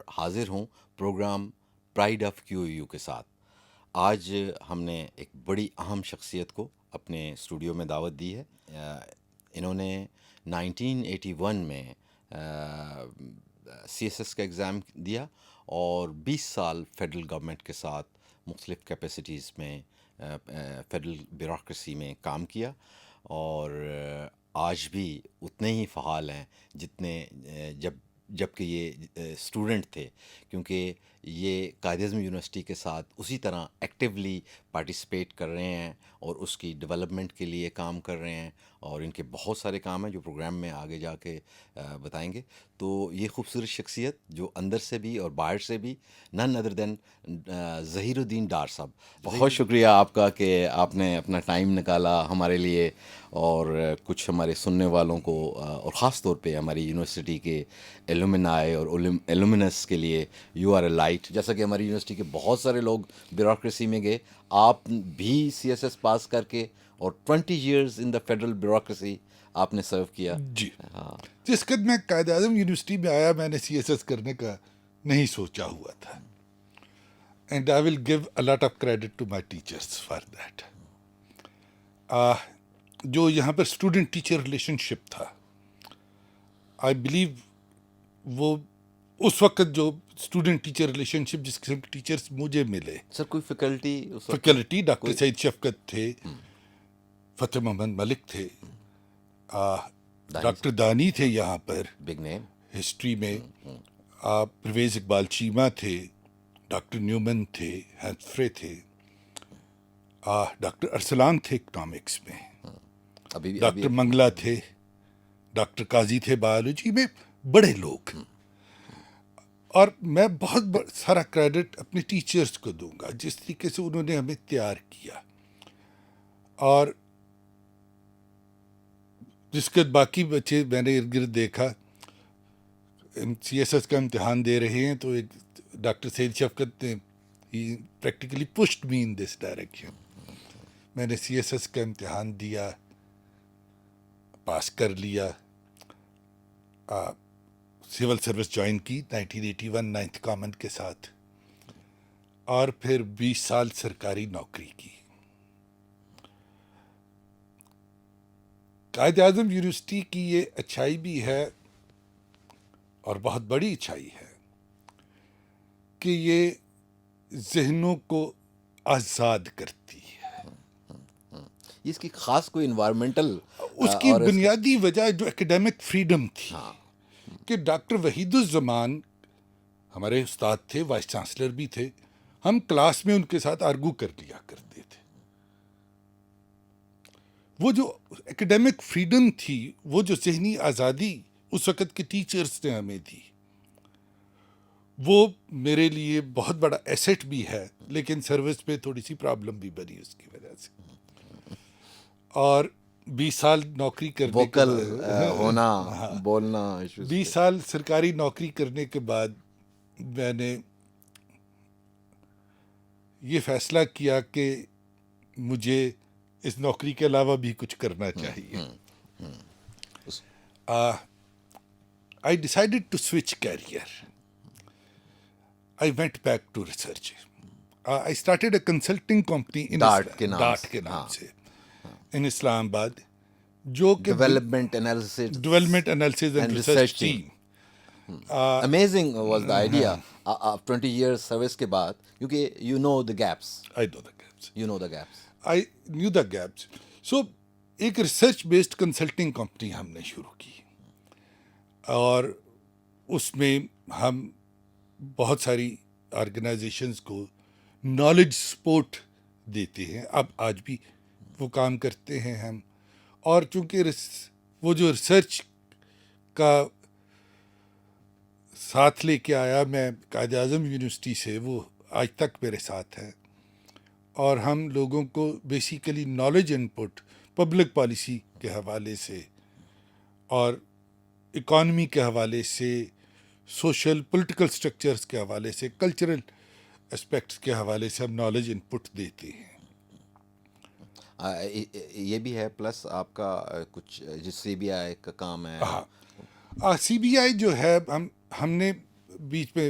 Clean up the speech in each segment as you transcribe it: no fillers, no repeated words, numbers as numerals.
حاضر ہوں programme pride of Q U کے ساتھ. آج ہم نے ایک بڑی اہم شخصیت کو اپنے اسٹوڈیو میں دعوت دی ہے. انہوں نے 1981 میں سی ایس ایس کا ایگزام دیا اور 20 سال فیڈرل گورنمنٹ کے ساتھ مختلف کیپیسٹیز میں فیڈرل بیوروکریسی میں کام کیا، اور آج بھی اتنے ہی فعال ہیں جتنے جب کہ یہ اسٹوڈنٹ تھے، کیونکہ یہ قائد اعظم یونیورسٹی کے ساتھ اسی طرح ایکٹیولی پارٹیسپیٹ کر رہے ہیں اور اس کی ڈیولپمنٹ کے لیے کام کر رہے ہیں، اور ان کے بہت سارے کام ہیں جو پروگرام میں آگے جا کے بتائیں گے. تو یہ خوبصورت شخصیت جو اندر سے بھی اور باہر سے بھی، نن ادر دین ظہیر الدین ڈار صاحب. بہت شکریہ آپ کا کہ آپ نے اپنا ٹائم نکالا ہمارے لیے، اور کچھ ہمارے سننے والوں کو اور خاص طور پہ ہماری یونیورسٹی کے ایلومنائی اور ایلومنس کے لیے یو آر اے لائٹ. جیسا کہ ہماری یونیورسٹی کے بہت سارے لوگ بیوروکریسی میں گئے، آپ بھی سی ایس ایس پاس کر کے اور 20 years in the federal bureaucracy آپ نے سرو کیا. جی، جس قد میں قائد اعظم یونیورسٹی میں آیا میں نے سی ایس ایس کرنے کا نہیں سوچا ہوا تھا، and I will give a lot of credit to my teachers for that. جو یہاں پر اسٹوڈنٹ ٹیچر ریلیشن شپ تھا، آئی بلیو وہ اس وقت جو اسٹوڈنٹ ٹیچر ریلیشن شپ جس قسم کے ٹیچرس مجھے ملے، سر کوئی فیکلٹی فیکلٹی ڈاکٹر سعید شفقت تھے، فتح محمد ملک تھے، ڈاکٹر دانی تھے یہاں پر بگ نیم ہسٹری میں، پرویز اقبال چیمہ تھے، ڈاکٹر نیومن تھے، ہینسفرے تھے، ڈاکٹر ارسلان تھے اکنامکس میں، ابھی ڈاکٹر منگلا تھے، ڈاکٹر قاضی تھے بایولوجی میں، بڑے لوگ. اور میں بہت سارا کریڈٹ اپنے ٹیچرز کو دوں گا جس طریقے سے انہوں نے ہمیں تیار کیا. اور جس کے باقی بچے میں نے ارد گرد دیکھا سی ایس ایس کا امتحان دے رہے ہیں، تو ایک ڈاکٹر سعید شفقت نے practically pushed me in this direction. میں نے سی ایس ایس کا امتحان دیا، پاس کر لیا، سول سروس جوائن کی 1981 9th کامن کے ساتھ، اور پھر 20 سال سرکاری نوکری کی. قائد اعظم یونیورسٹی کی یہ اچھائی بھی ہے اور بہت بڑی اچھائی ہے کہ یہ ذہنوں کو آزاد کرتی ہے. اس کی خاص کوئی انوائرمنٹل اس کی بنیادی وجہ جو ایکیڈیمک فریڈم تھی کہ ڈاکٹر وحید الزمان ہمارے استاد تھے، وائس چانسلر بھی تھے، ہم کلاس میں ان کے ساتھ آرگو کر لیا کرتے تھے. وہ جو ایکیڈیمک فریڈم تھی، وہ جو ذہنی آزادی اس وقت کے ٹیچرز نے ہمیں دی، وہ میرے لیے بہت بڑا ایسٹ بھی ہے. لیکن سروس میں تھوڑی سی پرابلم بھی بنی اس کی وجہ سے. اور 20 سال نوکری کرنے ووکل ہونا، بولنا، 20 سال سرکاری نوکری کرنے کے بعد میں نے یہ فیصلہ کیا کہ مجھے اس نوکری کے علاوہ بھی کچھ کرنا چاہیے. I decided to switch career. I went back to research. I started a consulting company in dart کے نام ڈاٹ کے نام سے in اسلام آباد، جو کہ development analysis and research team. Amazing was the idea. 20 years service کے بعد، کیونکہ you know the gaps. I knew the gaps. So ایک ریسرچ بیسڈ کنسلٹنگ کمپنی ہم نے شروع کی، اور اس میں ہم بہت ساری آرگنائزیشنز کو نالج سپورٹ دیتے ہیں. اب آج بھی وہ کام کرتے ہیں ہم. اور چونکہ وہ جو ریسرچ کا ساتھ لے کے آیا میں قائد اعظم یونیورسٹی سے، وہ آج تک میرے ساتھ ہے. اور ہم لوگوں کو بیسیکلی نالج ان پٹ پبلک پالیسی کے حوالے سے، اور اکانومی کے حوالے سے، سوشل پولیٹیکل سٹرکچرز کے حوالے سے، کلچرل اسپیکٹس کے حوالے سے ہم نالج ان پٹ دیتے ہیں. یہ بھی ہے، پلس آپ کا کچھ جس سی بی آئی کا کام ہے. سی بی آئی جو ہے، ہم نے بیچ میں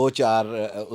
2-4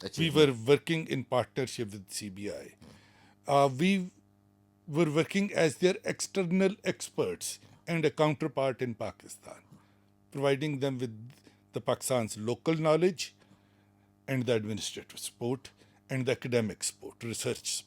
we were working in partnership with CBI. We were working as their external experts and a counterpart in Pakistan, providing them with the Pakistan's local knowledge and the administrative support and the academic support, research support.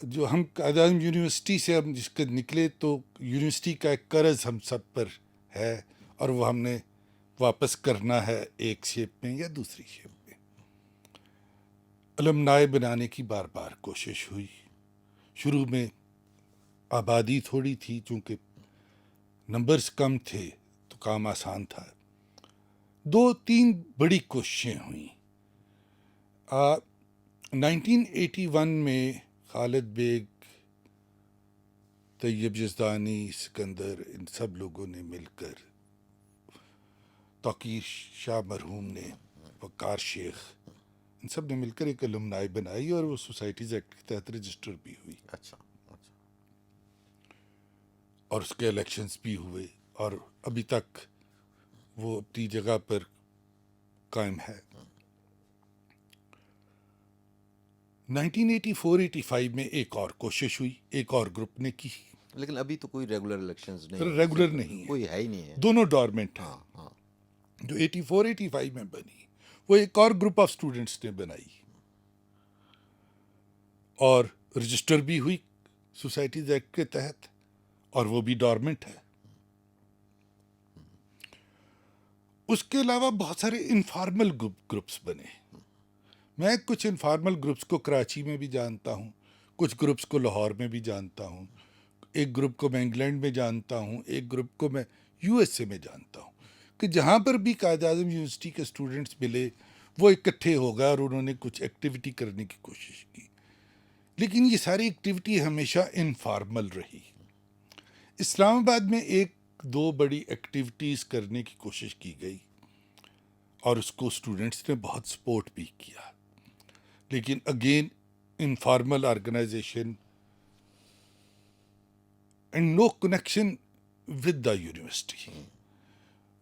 جو ہم Quaid Azam university سے ہم جس کے نکلے تو university کا ایک قرض ہم سب پر ہے اور وہ ہم نے واپس کرنا ہے ایک شیپ میں یا دوسری شیپ میں. المنائے بنانے کی بار بار کوشش ہوئی. شروع میں آبادی تھوڑی تھی، چونکہ نمبرز کم تھے تو کام آسان تھا. 2-3 بڑی کوششیں ہوئیں. 1981 میں خالد بیگ، طیب یزدانی، سکندر، ان سب لوگوں نے مل کر، توقیر شاہ مرحوم نے، وقار شیخ، ان سب نے مل کر ایک الومنائی بنائی اور وہ سوسائٹیز ایکٹ کے تحت رجسٹر بھی ہوئی. اچھا. اور اس کے الیکشنز بھی ہوئے اور ابھی تک وہ اپنی جگہ پر قائم ہے. 1984-85 میں ایک اور کوشش ہوئی، ایک اور گروپ نے کی. لیکن ابھی تو کوئی ریگولر الیکشنز نہیں، ریگولر نہیں ہے، کوئی ہے ہی نہیں ہے. دونوں ڈورمنٹ ہیں. ہاں ہاں. جو 84-85 میں بنی وہ ایک اور گروپ آف اسٹوڈنٹس نے بنائی اور رجسٹر بھی ہوئی سوسائٹیز ایکٹ کے تحت، اور وہ بھی ڈورمنٹ ہے. اس کے علاوہ بہت سارے انفارمل گروپس بنے. میں کچھ انفارمل گروپس کو کراچی میں بھی جانتا ہوں، کچھ گروپس کو لاہور میں بھی جانتا ہوں، ایک گروپ کو میں انگلینڈ میں جانتا ہوں، ایک گروپ کو میں یو ایس اے میں جانتا ہوں، کہ جہاں پر بھی قائد اعظم یونیورسٹی کے اسٹوڈنٹس ملے وہ اکٹھے ہو گئے اور انہوں نے کچھ ایکٹیویٹی کرنے کی کوشش کی. لیکن یہ ساری ایکٹیویٹی ہمیشہ انفارمل رہی. اسلام آباد میں 1-2 بڑی ایکٹیویٹیز کرنے کی کوشش کی گئی اور اس کو اسٹوڈنٹس نے بہت سپورٹ بھی کیا، لیکن again informal organisation and no connection with the university.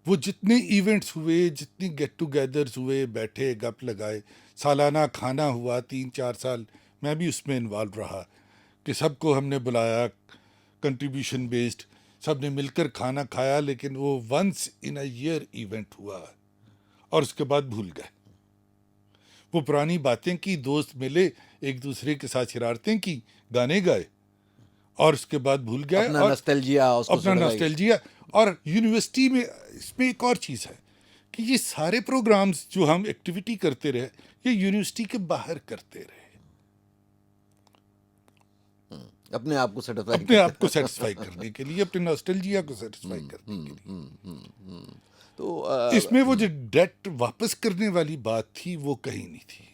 وہ جتنے ایونٹس ہوئے، جتنی گیٹ ٹوگیدرز ہوئے، بیٹھے گپ لگائے، سالانہ کھانا ہوا 3-4 سال میں بھی اس میں انوالو رہا کہ سب کو ہم نے بلایا، کنٹریبیوشن بیسڈ، سب نے مل کر کھانا کھایا، لیکن وہ once in a year event ہوا اور اس کے بعد بھول گئے. وہ پرانی باتیں کی، دوست ملے، ایک دوسرے کے ساتھ شرارتیں کی، گانے گائے اور اس کے بعد بھول گئے. اپنا اور نوسٹیلجیا اس کو اپنا نوسٹیلجیا. اور یونیورسٹی میں اس میں ایک اور چیز ہے کہ یہ سارے پروگرامز جو ہم ایکٹیویٹی کرتے رہے یہ یونیورسٹی کے باہر کرتے رہے، اپنے آپ کو سیٹسفائی اپنے آپ کو سیٹسفائی کرنے کے لیے، اپنے نوسٹیلجیا کو سیٹسفائی کرنے کے لیے. تو اس میں وہ جو ڈیٹ واپس کرنے والی بات تھی وہ کہیں نہیں تھی.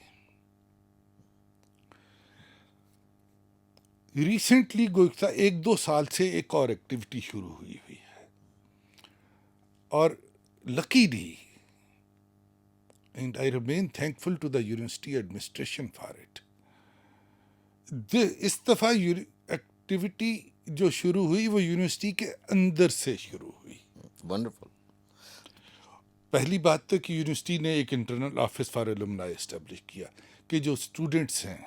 ریسنٹلی گزشتہ 1-2 سال سے ایک اور ایکٹیویٹی شروع ہوئی ہے اور luckily and I remain thankful to the university administration for it. اس دفعہ ایکٹیویٹی جو شروع ہوئی وہ یونیورسٹی کے اندر سے شروع ہوئی. ونڈرفل. پہلی بات تو کہ یونیورسٹی نے ایک انٹرنل آفس فار الومنائی اسٹیبلش کیا کہ جو اسٹوڈنٹس ہیں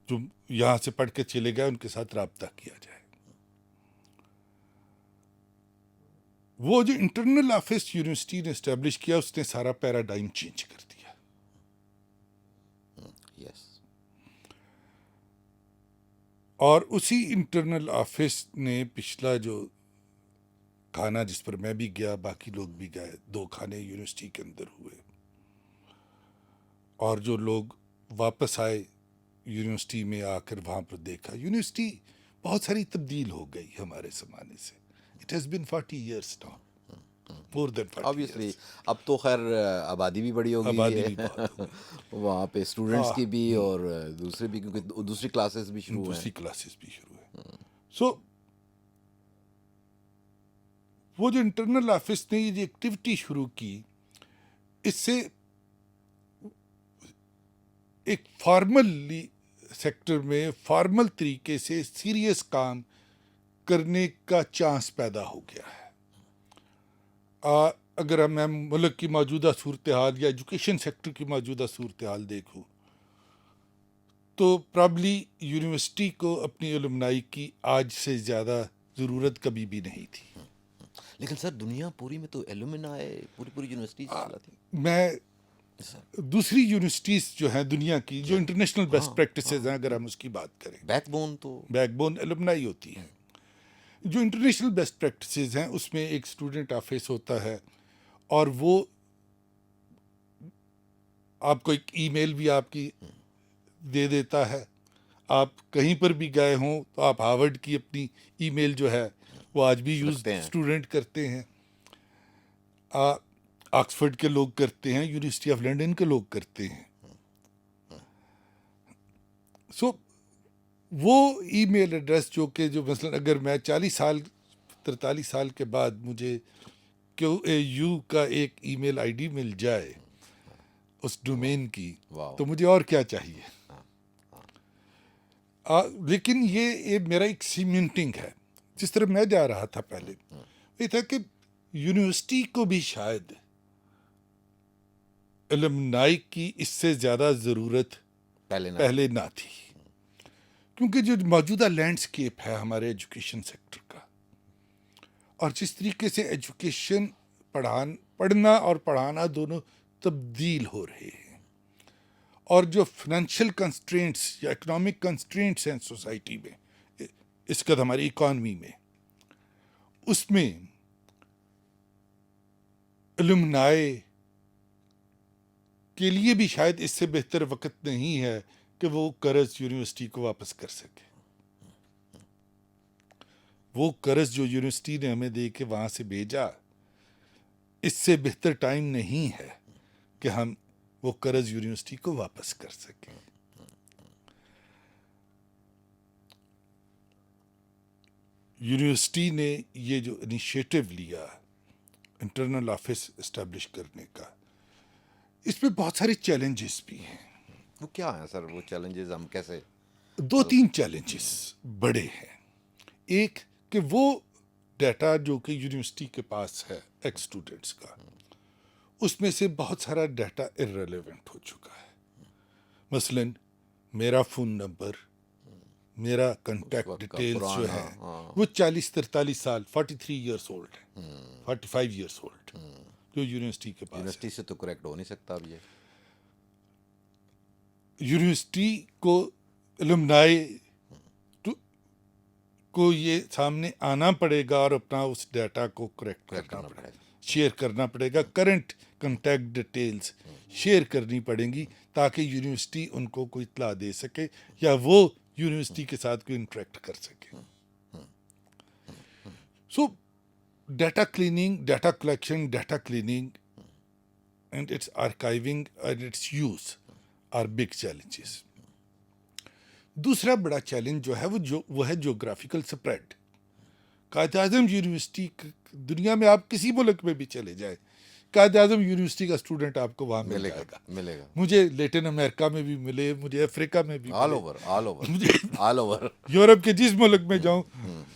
جو یہاں سے پڑھ کے چلے گئے ان کے ساتھ رابطہ کیا جائے. وہ جو انٹرنل آفس یونیورسٹی نے اسٹیبلش کیا اس نے سارا پیراڈائم چینج کر دیا. یس. اور اسی انٹرنل آفس نے پچھلا جو کھانا جس پر میں بھی گیا، باقی لوگ بھی گئے، 2 کھانے یونیورسٹی کے اندر ہوئے، اور جو لوگ واپس آئے یونیورسٹی میں آ کر وہاں پر دیکھا یونیورسٹی بہت ساری تبدیل ہو گئی ہمارے زمانے سے. It has been 40 years now, more than 40 obviously years. اب تو خیر آبادی بھی بڑی ہو گئی آبادی ہے بھی بہت ہو گئی. وہاں پہ اسٹوڈنٹس کی بھی اور دوسرے بھی، کیونکہ دوسری کلاسز بھی شروع دوسری ہیں. کلاسز بھی شروع ہیں. سو وہ جو انٹرنل آفس نے یہ ایکٹیویٹی شروع کی، اس سے ایک فارملی سیکٹر میں فارمل طریقے سے سیریس کام کرنے کا چانس پیدا ہو گیا ہے. اگر میں ملک کی موجودہ صورتحال یا ایجوکیشن سیکٹر کی موجودہ صورتحال دیکھوں تو پرابلی یونیورسٹی کو اپنی الومنائی کی آج سے زیادہ ضرورت کبھی بھی نہیں تھی. لیکن سر دنیا پوری میں تو ایلومنائی پوری یونیورسٹیز چلاتی. میں دوسری یونیورسٹیز جو ہیں دنیا کی جو انٹرنیشنل بیسٹ پریکٹسز ہیں، اگر ہم اس کی بات کریں، بیک بون تو بیک بون الومنائی ہوتی ہے. جو انٹرنیشنل بیسٹ پریکٹسز ہیں اس میں ایک اسٹوڈنٹ آفس ہوتا ہے اور وہ آپ کو ایک ای میل بھی آپ کی دے دیتا ہے. آپ کہیں پر بھی گئے ہوں تو آپ ہارورڈ کی اپنی ای میل جو ہے وہ آج بھی یوز رکھتے ہیں. اسٹوڈنٹ کرتے ہیں، آکسفورڈ کے لوگ کرتے ہیں، یونیورسٹی آف لنڈن کے لوگ کرتے ہیں. سو وہ ای میل ایڈریس جو مثلا اگر میں 43 سال کے بعد مجھے QAU کا ایک ای میل آئی ڈی مل جائے اس ڈومین کی، تو مجھے اور کیا چاہیے. لیکن یہ میرا ایک سیمنٹنگ ہے. جس طرح میں جا رہا تھا پہلے یہ تھا کہ یونیورسٹی کو بھی شاید الومنائی کی اس سے زیادہ ضرورت پہلے نہ تھی، کیونکہ جو موجودہ لینڈسکیپ ہے ہمارے ایجوکیشن سیکٹر کا، اور جس طریقے سے ایجوکیشن پڑھنا اور پڑھانا دونوں تبدیل ہو رہے ہیں، اور جو فنانشل کنسٹرینٹس یا اکنامک کنسٹرینٹس ہیں سوسائٹی میں، اس کا ہماری اکانومی میں، اس میں الومنائی کے لیے بھی شاید اس سے بہتر وقت نہیں ہے کہ وہ قرض یونیورسٹی کو واپس کر سکے. وہ قرض جو یونیورسٹی نے ہمیں دے کے وہاں سے بھیجا، اس سے بہتر ٹائم نہیں ہے کہ ہم وہ قرض یونیورسٹی کو واپس کر سکیں. یونیورسٹی نے یہ جو انیشیٹو لیا انٹرنل آفس اسٹیبلش کرنے کا، اس میں بہت سارے چیلنجز بھی ہیں. وہ کیا ہیں سر وہ چیلنجز؟ ہم کیسے 2-3 چیلنجز بڑے ہیں. ایک کہ وہ ڈیٹا جو کہ یونیورسٹی کے پاس ہے ایکس اسٹوڈنٹس کا، اس میں سے بہت سارا ڈیٹا ارریلیونٹ ہو چکا ہے. مثلا میرا فون نمبر، میرا کنٹیکٹ ڈیٹیلز جو ہے وہ 43 سال 43 ایئرس اولڈ ہے، 45 ایئرس اولڈ جو یونیورسٹی کے پاس ہے. یونیورسٹی سے تو کریکٹ ہو نہیں سکتا اب یہ. یونیورسٹی کو الومنائی کو یہ سامنے آنا پڑے گا اور اپنا اس ڈیٹا کو کریکٹ کرنا پڑے گا، شیئر کرنا پڑے گا. کرنٹ کنٹیکٹ ڈیٹیلز شیئر کرنی پڑیں گی تاکہ یونیورسٹی ان کو کوئی اطلاع دے سکے یا وہ یونیورسٹی کے ساتھ کوئی انٹریکٹ کر سکے. So data cleaning, data collection, data cleaning and its archiving and its use are big challenges. دوسرا بڑا چیلنج جو ہے وہ ہے geographical spread. Quaid Azam university دنیا میں آپ کسی ملک میں بھی چلے جائیں، قائد اعظم یونیورسٹی کا اسٹوڈنٹ آپ کو وہاں ملے گا. مجھے لیٹن امریکہ میں بھی ملے، مجھے افریقہ میں بھی، آل اوور یورپ کے جس ملک میں جاؤں،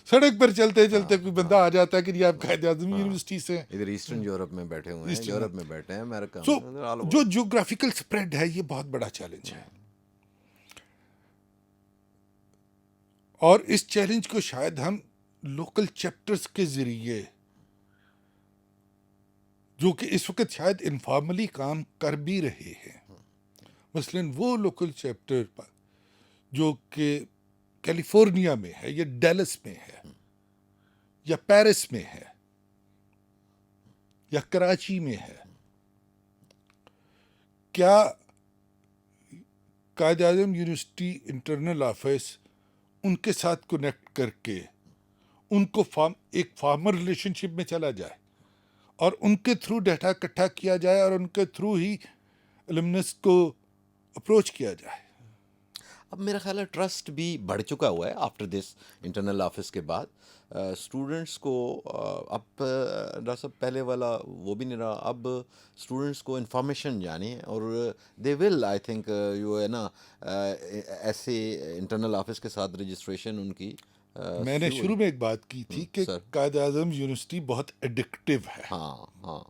سڑک پر چلتے چلتے کوئی بندہ آ جاتا ہے کہ یہ آپ قائد اعظم یونیورسٹی سے ہیں. ادھر ایسٹرن یورپ میں بیٹھے ہوئے ہیں، یورپ میں بیٹھے ہیں، امریکہ سو میں. جو جیوگرافیکل سپریڈ ہے یہ بہت بڑا چیلنج ہے، اور اس چیلنج کو شاید ہم لوکل چیپٹرز کے ذریعے، جو کہ اس وقت شاید انفارملی کام کر بھی رہے ہیں. مثلا وہ لوکل چیپٹر جو کہ کیلیفورنیا میں ہے یا ڈیلس میں ہے یا پیرس میں ہے یا کراچی میں ہے، کیا Quaid Azam university internal office in کے ساتھ کنیکٹ کر کے ان کو ایک فارمر ریلیشن شپ میں چلا جائے اور ان کے تھرو ڈیٹا اکٹھا کیا جائے اور ان کے تھرو ہی الومنس کو اپروچ کیا جائے؟ اب میرا خیال ہے ٹرسٹ بھی بڑھ چکا ہوا ہے آفٹر دس انٹرنل آفس کے بعد. اسٹوڈنٹس کو اب ڈاکٹر صاحب پہلے والا وہ بھی نہیں رہا. اب اسٹوڈنٹس کو انفارمیشن جانی ہے، اور دے ول آئی تھنک جو ہے نا ایسے انٹرنل آفس کے ساتھ رجسٹریشن ان کی. میں نے شروع میں ایک بات کی تھی کہ قائد اعظم یونیورسٹی بہت ایڈکٹیو ہے. ہاں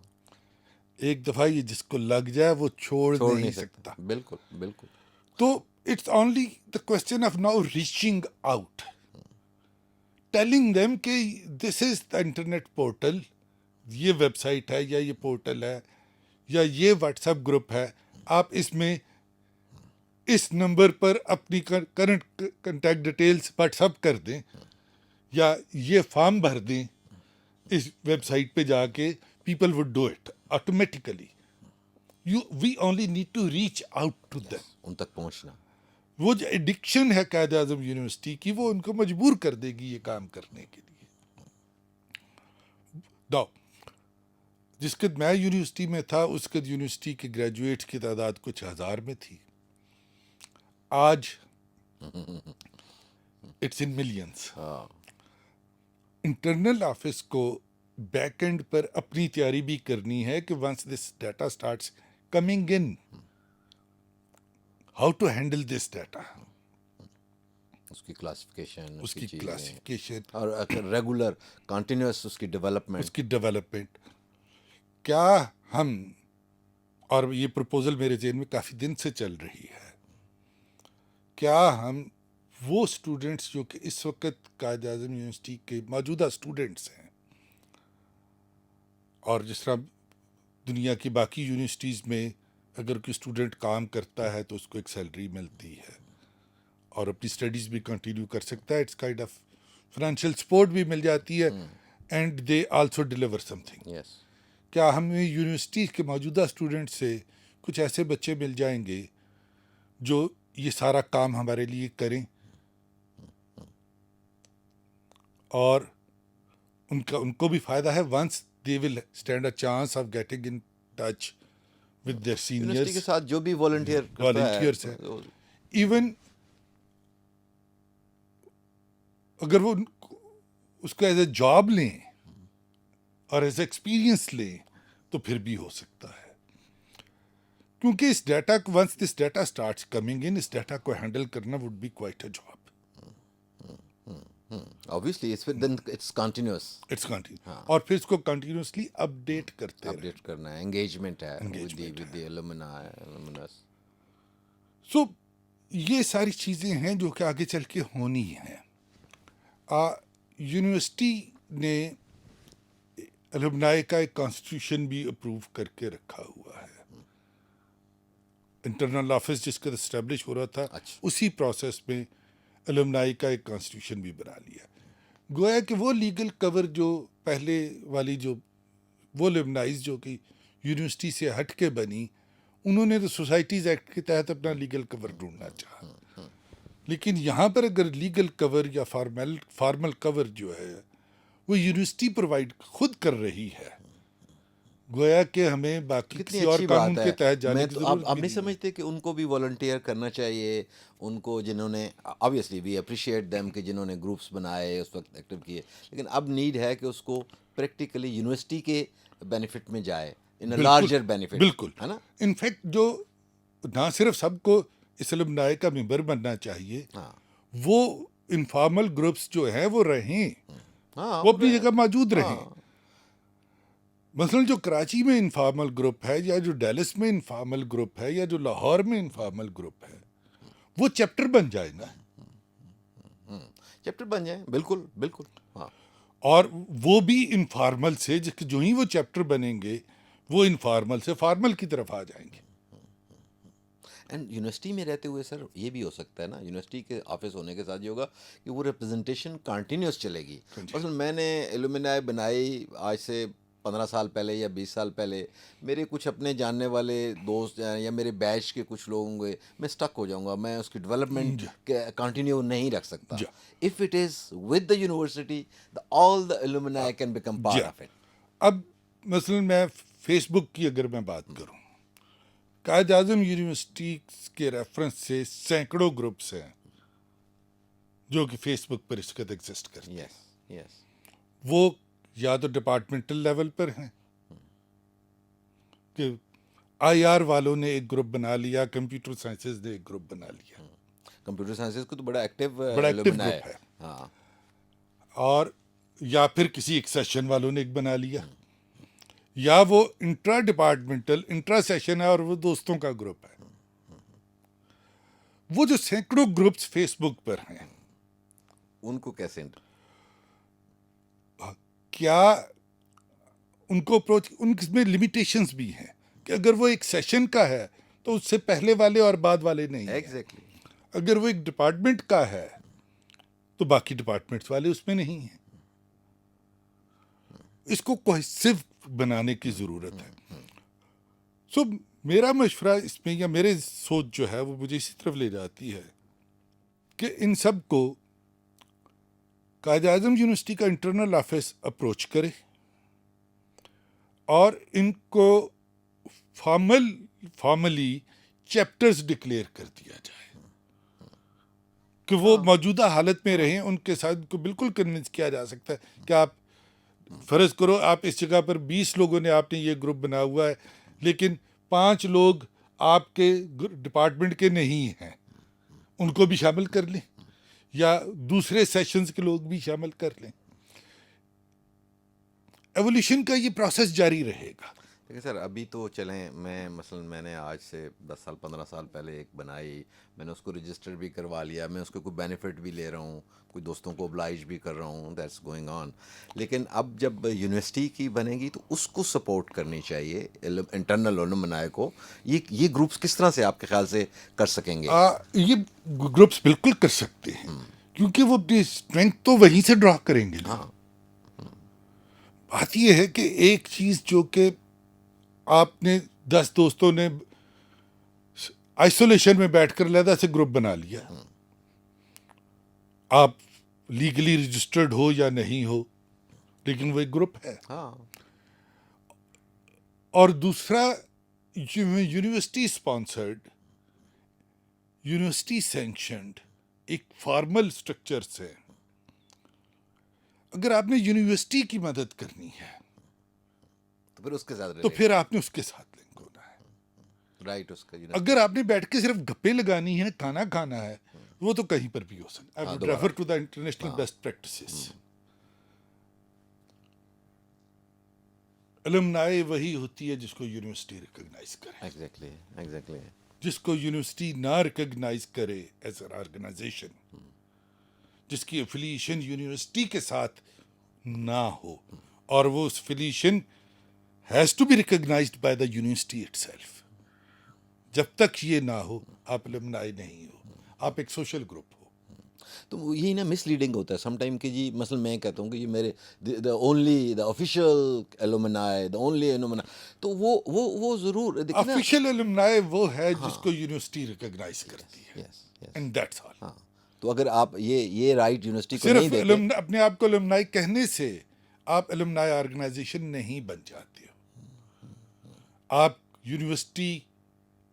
ایک دفعہ یہ جس کو لگ جائے وہ چھوڑ نہیں سکتا. بالکل. تو it's only the question of now reaching out, telling them کہ this is the internet portal, یہ ویب سائٹ ہے یا یہ پورٹل ہے یا یہ واٹس ایپ گروپ ہے، آپ اس میں اس نمبر پر اپنی current contact details what's up کر دیں یا یہ فارم بھر دیں اس ویب سائٹ پہ جا کے, people would do it automatically. We only need to reach out to them. ان تک پہنچنا. وہ جو ایڈکشن ہے قائد اعظم یونیورسٹی کی, وہ ان کو مجبور کر دے گی یہ کام کرنے کے لیے. جس کے میں یونیورسٹی میں تھا اس کے یونیورسٹی کے گریجویٹس کی تعداد کچھ ہزار میں تھی. آج it's in millions. Internal office کو بیک اینڈ پر اپنی تیاری بھی کرنی ہے کہ once this data starts coming in, how to handle this data, اس کی کلاسیفیکیشن, اس کی کلاسیفیکیشن اور ریگولر کنٹینیوس اس کی ڈیولپمنٹ. اس کی ڈیولپمنٹ. کیا ہم, اور یہ پرپوزل میرے ذہن میں کافی دن سے چل رہی ہے, کیا ہم وہ اسٹوڈنٹس جو کہ اس وقت قائد اعظم یونیورسٹی کے موجودہ اسٹوڈنٹس ہیں, اور جس طرح دنیا کی باقی یونیورسٹیز میں اگر کوئی اسٹوڈنٹ کام کرتا ہے تو اس کو ایک سیلری ملتی ہے اور اپنی اسٹڈیز بھی کنٹینیو کر سکتا ہے, it's kind of financial support بھی مل جاتی ہے, and they also deliver something. کیا ہمیں یونیورسٹی کے موجودہ اسٹوڈنٹ سے کچھ ایسے بچے مل جائیں گے جو یہ سارا کام ہمارے لیے کریں, اور ان کو بھی فائدہ ہے, once they will stand a chance of getting in touch with their seniors کے ساتھ جو بھی والنٹیئرس ہیں. ایون اگر وہ اس کو ایز اے جاب لیں اور ایز اے ایکسپیرئنس لیں تو پھر بھی ہو سکتا ہے, کیونکہ اس ڈیٹا کو once this data starts coming in, اس ڈیٹا کو ہینڈل کرنا would be quite a job. obviously it's continuous. It's continue, اور پھر اس کو کنٹینیوسلی اپڈیٹ کرتے رہنا. اپڈیٹ کرنا ہے, انگیجمنٹ ہے with the alumnus. سو یہ ساری چیزیں ہیں جو کہ آگے چل کے ہونی ہیں. یونیورسٹی نے الومنائی کا ایک کانسٹیٹیوشن بھی اپروو کر کے رکھا ہوا ہے. انٹرنل آفس جس کا اسٹیبلش ہو رہا تھا, اسی پروسیس میں الومنائی کا ایک کانسٹیٹیوشن بھی بنا لیا. گویا کہ وہ لیگل کور جو پہلے والی جو وہ الومنائیز جو کہ یونیورسٹی سے ہٹ کے بنی, انہوں نے تو سوسائٹیز ایکٹ کے تحت اپنا لیگل کور ڈھونڈنا چاہا, لیکن یہاں پر اگر لیگل کور یا فارمل کور جو ہے وہ یونیورسٹی پرووائڈ خود کر رہی ہے, گویا کہ ہمیں باقی کسی اور قانون کے تحت جانے کی ضرورت آپ نہیں سمجھتے کہ ان کو بھی والنٹیئر کرنا چاہیے, ان کو جنہوں نے obviously we appreciate them کہ جنہوں نے گروپس بنائے اس وقت ایکٹیو کیے, لیکن اب نیڈ ہے کہ اس کو پریکٹیکلی یونیورسٹی کے بینیفٹ میں جائے, ان اے لارجر بینیفٹ. بالکل ہے نا. انفیکٹ جو نہ صرف سب کو اس الومنائی کا ممبر بننا چاہیے, وہ انفارمل گروپس جو ہیں وہ رہیں, وہ اپنی جگہ موجود رہیں. مثلا جو کراچی میں انفارمل گروپ ہے, یا جو ڈیلس میں انفارمل گروپ ہے, یا جو لاہور میں انفارمل گروپ ہے, وہ چیپٹر بن جائے نا, چیپٹر بن جائیں. بالکل بالکل. ہاں, اور وہ بھی انفارمل سے جو ہی وہ چیپٹر بنیں گے وہ انفارمل سے فارمل کی طرف آ جائیں گے. اینڈ یونیورسٹی میں رہتے ہوئے سر یہ بھی ہو سکتا ہے نا, یونیورسٹی کے آفس ہونے کے ساتھ یہ ہوگا کہ وہ ریپرزنٹیشن کنٹینیوس چلے گی. مثلا میں نے الومنائی بنائی آج سے 15 سال پہلے یا 20 سال پہلے, میرے کچھ اپنے جاننے والے دوست یا میرے بیچ کے کچھ لوگ ہوں گے, میں اسٹک ہو جاؤں گا, میں اس کی ڈیولپمنٹ کنٹینیو نہیں رکھ سکتا. If it is with the university, all the الومنائی can become part of it. اب مثلا میں فیس بک کی اگر میں بات کروں, قائد اعظم یونیورسٹی کے ریفرنس سے سینکڑوں گروپس ہیں جو کہ فیس بک پر اس وقت ایگزسٹ کرتے ہیں. یس, وہ یا تو ڈپارٹمنٹل لیول پر ہیں کہ آئی آر والوں نے ایک گروپ بنا لیا, کمپیوٹر سائنسز نے ایک گروپ بنا لیا. کمپیوٹر سائنسز کو تو بڑا ایکٹیو گروپ ہے. ہاں, اور یا پھر کسی ایک سیشن والوں نے ایک بنا لیا, یا وہ انٹرا ڈپارٹمنٹل انٹرا سیشن ہے اور وہ دوستوں کا گروپ ہے. وہ جو سینکڑوں گروپس فیس بک پر ہیں, ان کو کیسے, کیا ان کو اپروچ, ان میں لمیٹیشنز بھی ہیں کہ اگر وہ ایک سیشن کا ہے تو اس سے پہلے والے اور بعد والے نہیں ہیں. ایگزیکٹلی. اگر وہ ایک ڈپارٹمنٹ کا ہے تو باقی ڈپارٹمنٹس والے اس میں نہیں ہیں. اس کو کوہیسو بنانے کی ضرورت ہے. سو میرا مشورہ اس میں یا میرے سوچ جو ہے وہ مجھے اسی طرف لے جاتی ہے کہ ان سب کو قائد اعظم یونیورسٹی کا انٹرنل آفس اپروچ کرے اور ان کو فارملی چیپٹرز ڈکلیئر کر دیا جائے کہ وہ موجودہ حالت میں رہیں. ان کے ساتھ کو بالکل کنونس کیا جا سکتا ہے کہ آپ فرض کرو آپ اس جگہ پر 20 لوگوں نے آپ نے یہ گروپ بنا ہوا ہے لیکن 5 لوگ آپ کے ڈپارٹمنٹ کے نہیں ہیں, ان کو بھی شامل کر لیں یا دوسرے سیشنز کے لوگ بھی شامل کر لیں. ایولیوشن کا یہ پروسیس جاری رہے گا. دیکھیں سر, ابھی تو چلیں میں نے آج سے 10 سال 15 سال پہلے ایک بنائی, میں نے اس کو رجسٹر بھی کروا لیا, میں اس کے کوئی بینیفٹ بھی لے رہا ہوں, کوئی دوستوں کو oblige بھی کر رہا ہوں, دیٹس گوئنگ آن. لیکن اب جب یونیورسٹی کی بنے گی تو اس کو سپورٹ کرنی چاہیے انٹرنل الومنائی کو. یہ گروپس کس طرح سے آپ کے خیال سے کر سکیں گے؟ یہ گروپس بالکل کر سکتے ہیں کیونکہ وہ اپنی اسٹرینتھ تو وہیں سے ڈرا کریں گے. بات یہ ہے کہ ایک چیز جو کہ آپ نے 10 دوستوں نے آئسولیشن میں بیٹھ کر علیحدہ سے گروپ بنا لیا, آپ لیگلی رجسٹرڈ ہو یا نہیں ہو لیکن وہ ایک گروپ ہے. اور دوسرا یونیورسٹی اسپانسرڈ, یونیورسٹی سینکشنڈ ایک فارمل اسٹرکچر سے اگر آپ نے یونیورسٹی کی مدد کرنی ہے تو پھر اس کے ساتھ تو پھر آپ نے اس کے ساتھ لنک ہونا ہے. رائٹ. اس کا اگر آپ نے بیٹھ کے صرف گپے لگانی ہے, کھانا کھانا ہے, وہ تو کہیں پر بھی ہو سکتا ہے. I would refer to the international best practices. الومنائی وہی ہوتی ہے جس کو یونیورسٹی ریکگنائز کرے. ایگزیکٹلی. جس کو یونیورسٹی نہ ریکگنائز کرے ایز این آرگنائزیشن, جس کی افیلیشن یونیورسٹی کے ساتھ نہ ہو, اور وہ اس affiliation has to be recognised by the university itself. جب تک یہ نہ ہو آپ الومنائی نہیں ہو, آپ ایک سوشل گروپ ہو. تو یہی نا مس لیڈنگ ہوتا ہے سم ٹائم کہ جی مثلا میں کہتا ہوں کہ یہ میرے the only the official ایلومنائی, the only ایلومنائی, تو وہ ضرور دیکھیں نا. آفیشیل الومنائی وہ ہے جس کو یونیورسٹی ریکگنائز کرتی ہے. And that's all. تو اگر آپ یہ رائٹ یونیورسٹی کو نہیں دیتے, صرف اپنے آپ کو الومنائی کہنے سے آپ الومنائی آرگنائزیشن نہیں بن جاتے ہو. آپ university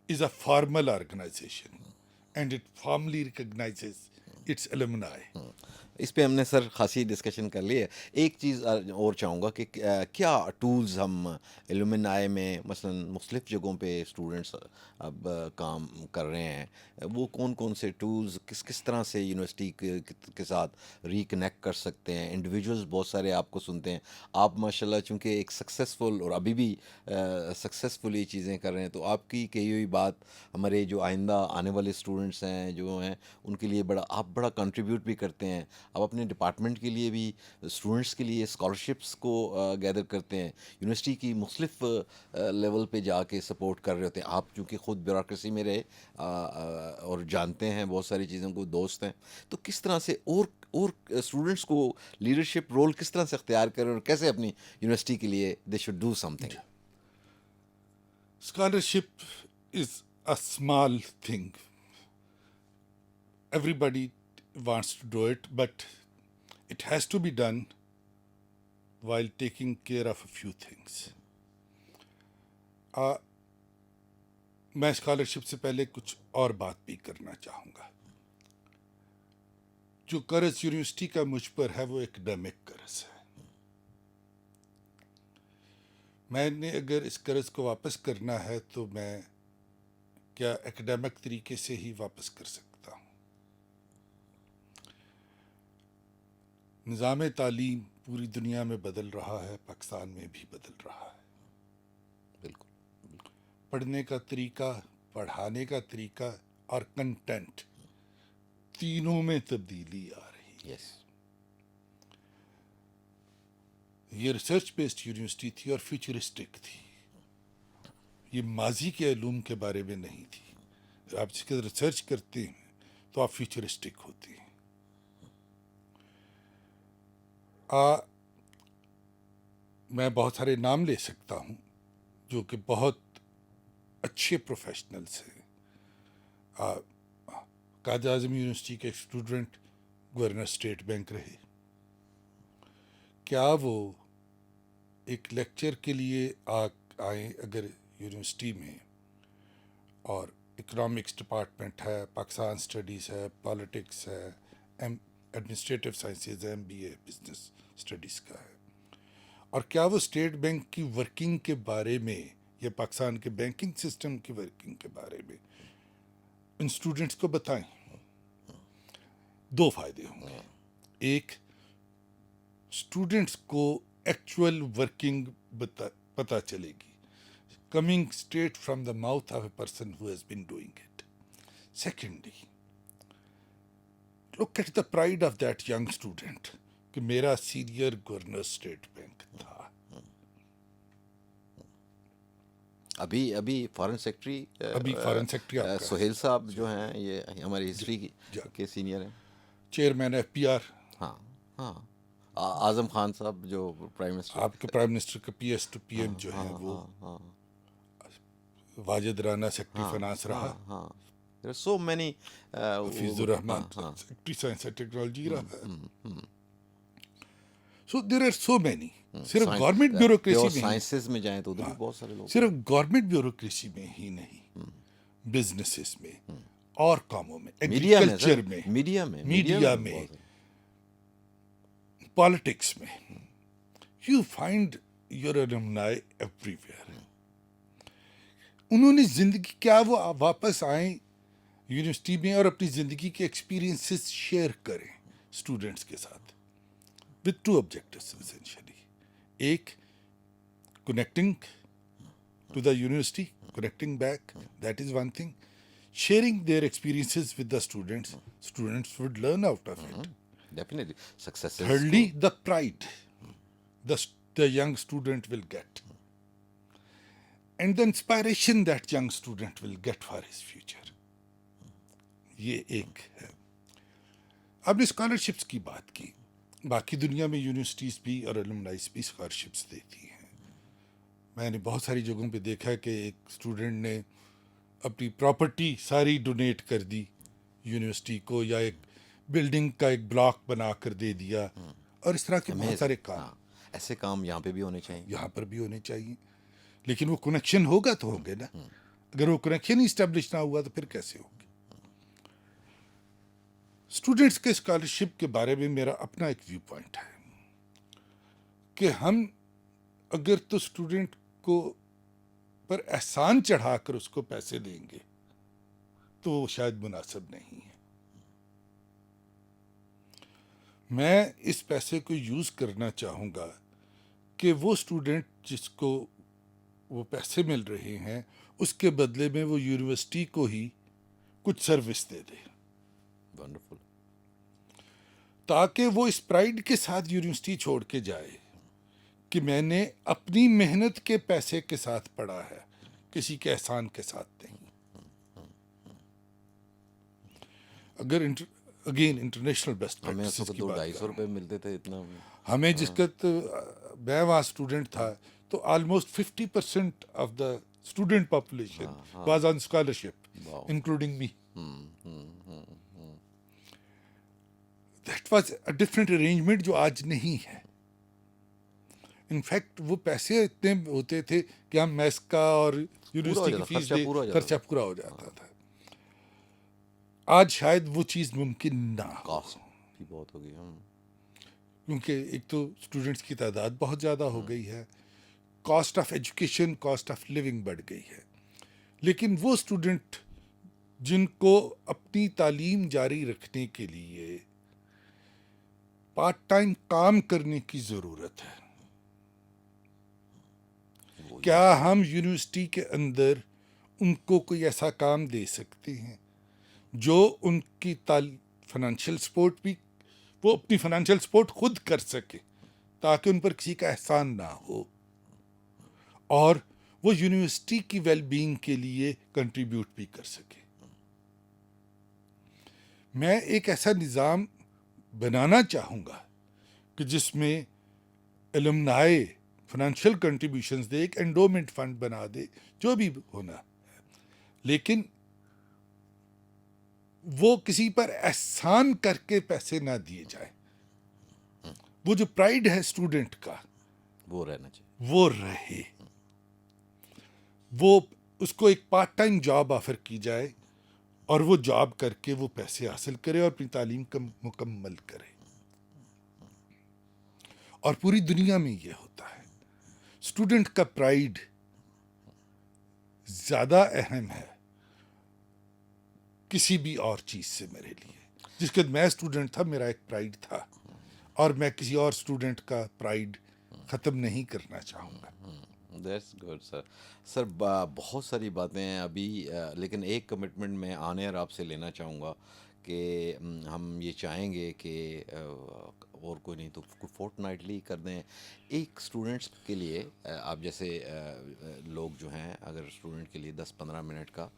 is a formal organization and it formally recognizes its alumni. اس پہ ہم نے سر خاصی ڈسکشن کر لی ہے. ایک چیز اور چاہوں گا کہ کیا ٹولز ہم ایلومنائی میں مثلا مختلف جگہوں پہ اسٹوڈنٹس اب کام کر رہے ہیں, وہ کون کون سے ٹولز کس طرح سے یونیورسٹی کے ساتھ ریکنیکٹ کر سکتے ہیں؟ انڈیویجولز بہت سارے آپ کو سنتے ہیں, آپ ماشاء اللہ چونکہ ایک سکسیزفل اور ابھی بھی سکسیزفلی چیزیں کر رہے ہیں, تو آپ کی کہی ہوئی بات ہمارے جو آئندہ آنے والے اسٹوڈنٹس ہیں جو ہیں ان کے لیے آپ بڑا کنٹریبیوٹ بھی کرتے ہیں. آپ اپنے ڈپارٹمنٹ کے لیے بھی اسٹوڈنٹس کے لیے اسکالرشپس کو گیدر کرتے ہیں, یونیورسٹی کی مختلف لیول پہ جا کے سپورٹ کر رہے ہوتے ہیں. آپ چونکہ خود بیوروکریسی میں رہے اور جانتے ہیں بہت ساری چیزوں کو, دوست ہیں, تو کس طرح سے اور اسٹوڈنٹس کو لیڈرشپ رول کس طرح سے اختیار کریں اور کیسے اپنی یونیورسٹی کے لیے they should do some thing? Scholarship is a small thing. Everybody wants to do it, but it has to be done while taking care of a few things. میں اسکالرشپ سے پہلے کچھ اور بات بھی کرنا چاہوں گا. جو قرض یونیورسٹی کا مجھ پر ہے وہ ایکڈیمک قرض ہے. میں نے اگر اس قرض کو واپس کرنا ہے تو میں کیا ایکڈیمک طریقے سے ہی واپس کر سکتا ہوں؟ نظام تعلیم پوری دنیا میں بدل رہا ہے, پاکستان میں بھی بدل رہا ہے. بالکل. پڑھنے کا طریقہ, پڑھانے کا طریقہ اور کنٹینٹ تینوں میں تبدیلی آ رہی ہے. یہ ریسرچ بیسڈ یونیورسٹی تھی اور فیوچرسٹک تھی. یہ ماضی کے علوم کے بارے میں نہیں تھی. آپ اس کے ریسرچ کرتے ہیں تو آپ فیوچرسٹک ہوتے ہیں. میں بہت سارے نام لے سکتا ہوں جو کہ بہت اچھے پروفیشنلز ہیں. قائد اعظم یونیورسٹی کے اسٹوڈنٹ گورنر اسٹیٹ بینک رہے. کیا وہ ایک لیکچر کے لیے آئیں اگر یونیورسٹی میں اور اکنامکس ڈپارٹمنٹ ہے, پاکستان اسٹڈیز ہے, پالیٹکس ہے, ایڈمنسٹریٹو سائنسز ہے, MBA بزنس اسٹڈیز کا ہے, اور کیا وہ اسٹیٹ بینک کی ورکنگ کے بارے میں یا پاکستان کے بینکنگ سسٹم کی ورکنگ کے بارے میں ان اسٹوڈنٹس کو بتائیں؟ 2 فائدے ہوں گے. ایک, اسٹوڈنٹس کو ایکچوئل ورکنگ پتہ چلے گی, coming straight from the mouth of a person who has been doing it. Secondly, look at the pride of that young student کہ میرا سینئر گورنر اسٹیٹ بینک تھا. ابھی فارن سیکرٹری سہیل صاحب جو ہیں یہ ہماری ہسٹری کے سینئر ہیں, چیئرمین FPR. ہاں ہاں. اعظم خان صاحب جو پرائم منسٹر, آپ کے پرائم منسٹر کا PS to PM جو ہے وہ واجد رانا سیکرٹری فائنانس رہا. ہاں. There are so many Hafeez ul-Rahman secretary science and technology رہا. So there are so many. صرف گورنمنٹ بیوروکریسی میں, سائنسز میں جائیں تو ادھر بھی بہت سارے لوگ, صرف گورنمنٹ بیوروکریسی میں ہی نہیں, بزنسز میں اور کاموں میں, ایگریکلچر میں, میڈیا میں, پالیٹکس میں, you find your alumni every. انہوں نے زندگی, کیا وہ واپس آئیں یونیورسٹی میں اور اپنی زندگی کے ایکسپیرینسز شیئر کریں اسٹوڈنٹس کے ساتھ, with 2 objectives essentially. ایک, connecting to the university, connecting back, that is one thing. Sharing their experiences with the students, students would learn out of it. Definitely. Success. Thirdly, the pride the young student will get, and the inspiration that young student will get for his future. یہ ایک ہے. آپ نے scholarships کی بات کی. باقی دنیا میں یونیورسٹیز بھی اور الومنائز بھی اسکالرشپس دیتی ہیں. میں نے بہت ساری جگہوں پہ دیکھا کہ ایک اسٹوڈنٹ نے اپنی پراپرٹی ساری ڈونیٹ کر دی یونیورسٹی کو, یا ایک بلڈنگ کا ایک بلاک بنا کر دے دیا, اور اس طرح کے بہت سارے کام. ایسے کام یہاں پہ بھی ہونے چاہیے, یہاں پر بھی ہونے چاہیے, لیکن وہ کنیکشن ہوگا تو ہوگے نا. اگر وہ کنیکشن ہی اسٹیبلش نہ ہوا تو پھر کیسے ہوگا؟ اسٹوڈنٹس کے اسکالرشپ کے بارے میں میرا اپنا ایک ویو پوائنٹ ہے کہ ہم اگر تو اسٹوڈنٹ کو پر احسان چڑھا کر اس کو پیسے دیں گے تو وہ شاید مناسب نہیں ہے. میں اس پیسے کو یوز کرنا چاہوں گا کہ وہ اسٹوڈنٹ جس کو وہ پیسے مل رہے ہیں اس کے بدلے میں وہ یونیورسٹی کو ہی کچھ سروس دے دے, ونڈرفل, تاکہ وہ اس پرائڈ کے ساتھ یونیورسٹی چھوڑ کے جائے کہ میں نے اپنی محنت کے پیسے کے ساتھ پڑھا ہے, کسی کے احسان کے ساتھ نہیں. اگر اگین انٹرنیشنل بیسٹ پریکٹسز کی بات کریں, 250 روپے ملتے تھے اتنا ہمیں جس کا میں وہاں اسٹوڈنٹ تھا تو almost 50% of the student population was on scholarship including me. That was a different arrangement جو آج نہیں ہے. انفیکٹ وہ پیسے اتنے ہوتے تھے کہ ہم میس کا اور یونیورسٹی کی فیس دے, خرچہ پورا ہو جاتا تھا. آج شاید وہ چیز ممکن نہ ہو, کاسٹ بھی بہت ہو گئی, کیونکہ ایک تو اسٹوڈنٹس کی تعداد بہت زیادہ ہو گئی ہے, cost of education, cost of living بڑھ گئی ہے. لیکن وہ اسٹوڈنٹ جن کو اپنی تعلیم جاری رکھنے کے لیے پارٹ ٹائم کام کرنے کی ضرورت ہے, کیا ہم یونیورسٹی کے اندر ان کو کوئی ایسا کام دے سکتے ہیں جو ان کی فائنینشیل سپورٹ بھی, وہ اپنی فائنینشیل سپورٹ خود کر سکے تاکہ ان پر کسی کا احسان نہ ہو, اور وہ یونیورسٹی کی ویل بینگ کے لیے کنٹریبیوٹ بھی کر سکے. میں ایک ایسا نظام بنانا چاہوں گا کہ جس میں الومنائے فائنینشیل کنٹریبیوشنز دے, ایک انڈومنٹ فنڈ بنا دے, جو بھی ہونا ہے, لیکن وہ کسی پر احسان کر کے پیسے نہ دیے جائیں. وہ جو پرائڈ ہے اسٹوڈنٹ کا وہ رہنا چاہیے. وہ رہے. وہ اس کو ایک پارٹ ٹائم جاب آفر کی جائے اور وہ جاب کر کے وہ پیسے حاصل کرے اور اپنی تعلیم کا مکمل کرے. اور پوری دنیا میں یہ ہوتا ہے. اسٹوڈنٹ کا پرائڈ زیادہ اہم ہے کسی بھی اور چیز سے میرے لیے. جس کے میں اسٹوڈنٹ تھا, میرا ایک پرائڈ تھا, اور میں کسی اور اسٹوڈنٹ کا پرائڈ ختم نہیں کرنا چاہوں گا. دیٹس گڈ سر. سر بہت ساری باتیں ہیں ابھی, لیکن ایک کمٹمنٹ میں آن ایئر آپ سے لینا چاہوں گا کہ ہم یہ چاہیں گے کہ اور کوئی نہیں تو فورٹ نائٹلی کر دیں ایک اسٹوڈنٹس کے لیے. آپ جیسے لوگ جو ہیں, اگر اسٹوڈنٹ کے لیے 10-15 منٹ کا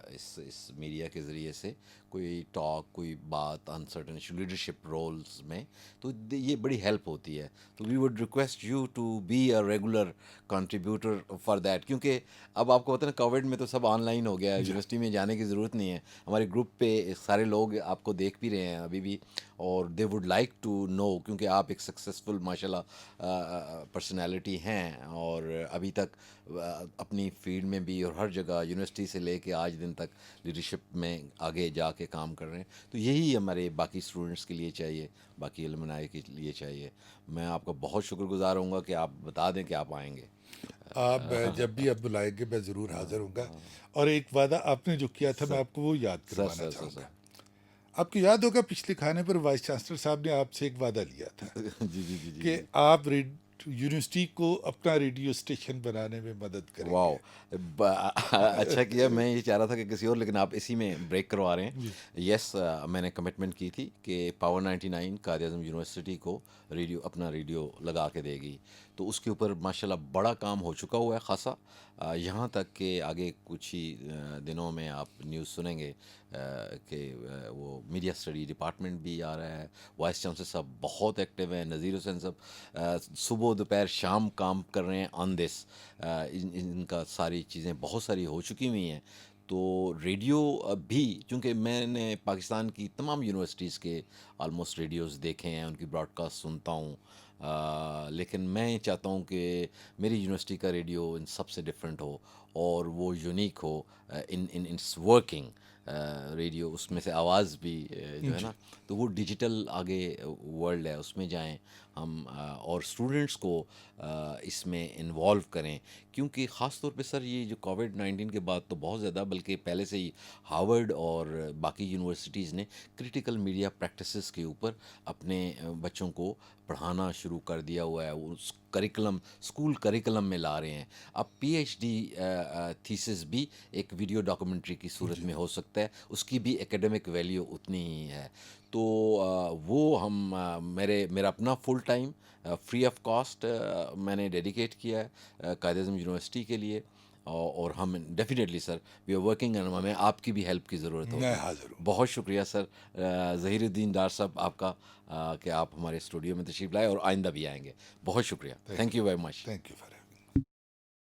اس میڈیا کے ذریعے سے کوئی ٹاک, کوئی بات انسرٹن لیڈرشپ رولز میں, تو یہ بڑی ہیلپ ہوتی ہے. تو we would request you to be a regular contributor for that, کیونکہ اب آپ کو پتہ ہے نا کووڈ میں تو سب آن لائن ہو گیا ہے, یونیورسٹی میں جانے کی ضرورت نہیں ہے. ہمارے گروپ پہ سارے لوگ آپ کو دیکھ بھی رہے ہیں ابھی بھی, اور they would like to know, کیونکہ آپ ایک سکسیزفل ماشاء اللہ پرسنالٹی ہیں, اور ابھی تک اپنی فیلڈ میں بھی اور ہر جگہ یونیورسٹی سے لے کے آج دن تک لیڈرشپ میں آگے جا کے کام کر رہے ہیں. تو یہی ہمارے باقی اسٹوڈنٹس کے لیے چاہیے, باقی الومنائی کے لیے چاہیے. میں آپ کا بہت شکر گزار ہوں گا کہ آپ بتا دیں کہ آپ آئیں گے. آپ جب بھی آپ بلائیں گے میں ضرور حاضر ہوں گا. اور ایک وعدہ آپ نے جو کیا تھا میں آپ کو وہ یاد کروانا چاہوں گا. آپ کو یاد ہوگا پچھلے کھانے پر وائس چانسلر صاحب نے آپ سے ایک وعدہ لیا تھا جی جی جی کہ آپ یونیورسٹی کو اپنا ریڈیو اسٹیشن بنانے میں مدد کریں. واو, اچھا کیا. میں یہ چاہ رہا تھا کہ کسی اور, لیکن آپ اسی میں بریک کروا رہے ہیں. یس, میں نے کمٹمنٹ کی تھی کہ پاور 99 قائد اعظم یونیورسٹی کو ریڈیو, اپنا ریڈیو لگا کے دے گی. تو اس کے اوپر ماشاءاللہ بڑا کام ہو چکا ہوا ہے خاصا, یہاں تک کہ آگے کچھ ہی دنوں میں آپ نیوز سنیں گے کہ وہ میڈیا اسٹڈی ڈپارٹمنٹ بھی آ رہا ہے. وائس چانسلر صاحب بہت ایکٹیو ہیں, نذیر حسین صاحب صبح دوپہر شام کام کر رہے ہیں آن دس. ان کا ساری چیزیں بہت ساری ہو چکی ہوئی ہیں. تو ریڈیو بھی, چونکہ میں نے پاکستان کی تمام یونیورسٹیز کے آلموسٹ ریڈیوز دیکھے ہیں, ان کی براڈ کاسٹ سنتا ہوں, لیکن میں چاہتا ہوں کہ میری یونیورسٹی کا ریڈیو ان سب سے ڈفرینٹ ہو اور وہ یونیک ہو ان اٹس ورکنگ. ریڈیو اس میں سے آواز بھی جو ہے نا, تو وہ ڈیجیٹل آگے ورلڈ ہے, اس میں جائیں ہم, اور اسٹوڈنٹس کو اس میں انوالو کریں. کیونکہ خاص طور پہ سر یہ جو کووڈ-19 کے بعد تو بہت زیادہ, بلکہ پہلے سے ہی ہارورڈ اور باقی یونیورسٹیز نے کرٹیکل میڈیا پریکٹسز کے اوپر اپنے بچوں کو پڑھانا شروع کر دیا ہوا ہے. اس کریکلم, اسکول کریکلم میں لا رہے ہیں. اب پی ایچ ڈی تھیسس بھی ایک ویڈیو ڈاکومنٹری کی صورت میں ہو سکتا ہے, اس کی بھی اکیڈمک ویلیو اتنی ہی ہے. تو وہ ہم میرا اپنا full time free of cost میں نے ڈیڈیکیٹ کیا ہے قائد اعظم یونیورسٹی کے لیے, اور ہم definitely sir we are working, and ہمیں آپ کی بھی ہیلپ کی ضرورت ہوگی. میں حاضر ہوں. بہت شکریہ سر ظہیر الدین ڈار صاحب آپ کا, کہ آپ ہمارے اسٹوڈیو میں تشریف لائے اور آئندہ بھی آئیں گے. بہت شکریہ. Thank you very much. Thank you for